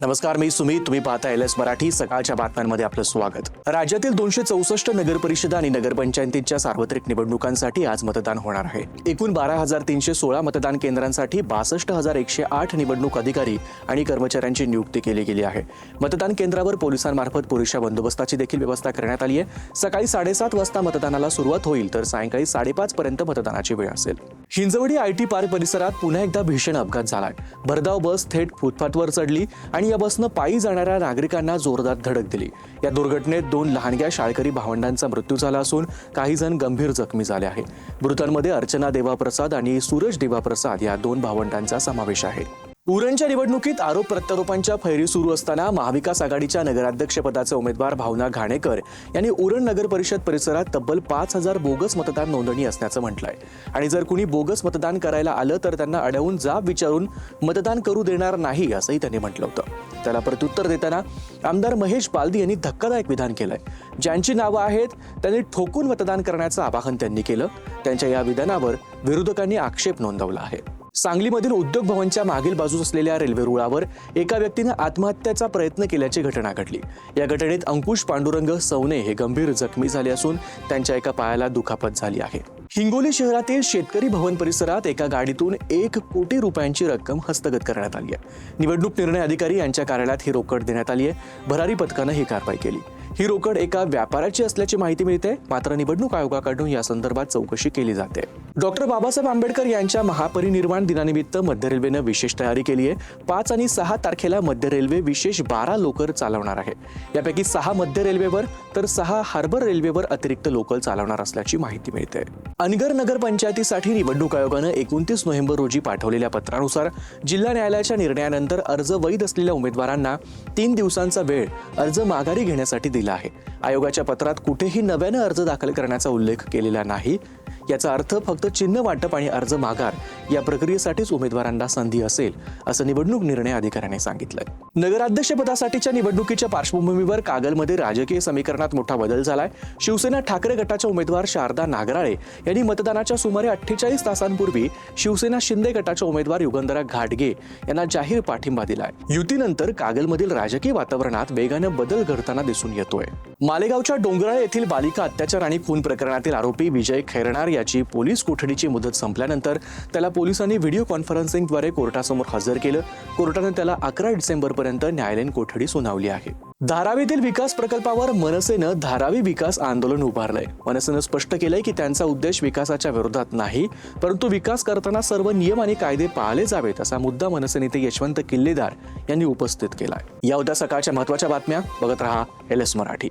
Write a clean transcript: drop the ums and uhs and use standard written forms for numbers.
नमस्कार, मी सुमित. तुम्ही पाहता LS मराठी. सकाळच्या बातम्यांमध्ये आपलं स्वागत. राज्यातील 264 नगर परिषदा आणि नगरपंचायतींच्या सार्वत्रिक निवडणुकांसाठी आज मतदान होणार आहे. एकूण 12,316 मतदान केंद्रांसाठी 62,108 निवडणूक अधिकारी आणि कर्मचाऱ्यांची नियुक्ती केली गेली आहे. मतदान केंद्रावर पोलिसांमार्फत पुरेशा बंदोबस्ताची देखील व्यवस्था करण्यात आली आहे. सकाळी 7:30 वाजता मतदानाला सुरुवात होईल तर सायंकाळी 5:30 पर्यंत मतदानाची वेळ असेल. हिंजवडी IT पार्क परिसरात पुन्हा एकदा भीषण अपघात झालाय. भरधाव बस थेट फुटपाथवर चढली आणि या बसनं पायी जाणाऱ्या नागरिकांना जोरदार धडक दिली. या दुर्घटनेत 2 लहानग्या शाळकरी भावंडांचा मृत्यू झाला असून काही जण गंभीर जखमी झाले आहे. मृतांमध्ये अर्चना देवाप्रसाद आणि सूरज देवाप्रसाद या 2 भावंडांचा समावेश आहे. उरणच्या निवडणुकीत आरोप प्रत्यारोपांच्या फैरी सुरू असताना महाविकास आघाडीच्या नगराध्यक्षपदाचे उमेदवार भावना घाणेकर यांनी उरण नगर परिषद परिसरात तब्बल 5,000 बोगस मतदान नोंदणी असल्याचं म्हटलंय. आणि जर कुणी बोगस मतदान करायला आलं तर त्यांना अडवून जाब विचारून मतदान करू देणार नाही असंही त्यांनी म्हटलं होतं. त्याला प्रत्युत्तर देताना आमदार महेश बालदी यांनी धक्कादायक विधान केलंय. ज्यांची नावं आहेत त्यांनी ठोकून मतदान करण्याचं आवाहन त्यांनी केलं. त्यांच्या या विधानावर विरोधकांनी आक्षेप नोंदवला आहे. सांगलीमधील उद्योग भवनच्या मागील बाजूस असलेल्या रेल्वे रुळावर एका व्यक्तीने आत्महत्येचा प्रयत्न केल्याची घटना घडली. या घटनेत अंकुश पांडुरंग सवने हे गंभीर जखमी झाले असून त्यांच्या एका पायाला दुखापत झाली आहे. हिंगोली शहरातील शेतकरी भवन परिसरात एका गाडीतून 1 कोटी रुपयांची रक्कम हस्तगत करण्यात आली आहे. निवडणूक निर्णय अधिकारी यांच्या कार्यालयात ही रोकड देण्यात आली आहे. भरारी पथकानं ही कारवाई केली. ही रोकड एका व्यापाऱ्याची असल्याची माहिती मिळते. मात्र निवडणूक आयोगाकडून या संदर्भात चौकशी केली जाते. डॉक्टर बाबासाहेब आंबेडकर यांच्या महापरिनिर्वाण दिनानिमित्त मध्य रेल्वेनं विशेष तयारी केली आहे. 5 आणि 6 तारखेला मध्य रेल्वे विशेष 12 लोकल चालवणार आहे. यापैकी 6 मध्य रेल्वेवर तर 6 हार्बर रेल्वेवर अतिरिक्त लोकल चालवणार असल्याची माहिती मिळते. अनगर नगरपंचायतीसाठी निवडणूक आयोगानं 29 नोव्हेंबर रोजी पाठवलेल्या पत्रानुसार जिल्हा न्यायालयाच्या निर्णयानंतर अर्ज वैध असलेल्या उमेदवारांना 3 दिवसांचा वेळ अर्ज माघारी घेण्यासाठी दिला आहे. आयोगाच्या पत्रात कुठेही नव्यानं अर्ज दाखल करण्याचा उल्लेख केलेला नाही. याचा अर्थ फक्त चिन्ह वाटप आणि अर्ज माघार या प्रक्रियेसाठीच उमेदवारांना संधी असेल असं निवडणूक निर्णय अधिकाऱ्याने सांगितलंय. नगराध्यक्षपदासाठीच्या निवडणुकीच्या पार्श्वभूमीवर कागलमध्ये राजकीय समीकरणात मोठा बदल झालाय. शिवसेना ठाकरे गटाच्या उमेदवार शारदा नागराळे यांनी मतदानाच्या सुमारे 48 तासांपूर्वी शिवसेना शिंदे गटाच्या उमेदवार युगंधरा घाटगे यांना जाहीर पाठिंबा दिलाय. युतीनंतर कागलमधील राजकीय वातावरणात वेगानं बदल घडताना दिसून येतोय. मालेगावच्या डोंगराळे येथील बालिका अत्याचार आणि खून प्रकरणातील आरोपी विजय खैरनार याची पोलीस कोठडीची मुदत संपल्यानंतर त्याला पोलिसांनी व्हिडिओ कॉन्फरन्सिंगद्वारे कोर्टासमोर हजर केलं. कोर्टाने त्याला 11 डिसेंबरपर्यंत न्यायालयीन कोठडी सुनावली आहे. धारावीतील विकास प्रकल्पावर मनसेनं धारावी विकास आंदोलन उभारलंय. मनसेनं स्पष्ट केलंय की त्यांचा उद्देश विकासाच्या विरोधात नाही, परंतु विकास करताना सर्व नियम आणि कायदे पाळले जावेत असा मुद्दा मनसे नेते यशवंत किल्लेदार यांनी उपस्थित केलाय. या होत्या सकाळच्या महत्त्वाच्या बातम्या. बघत रहा LS मराठी.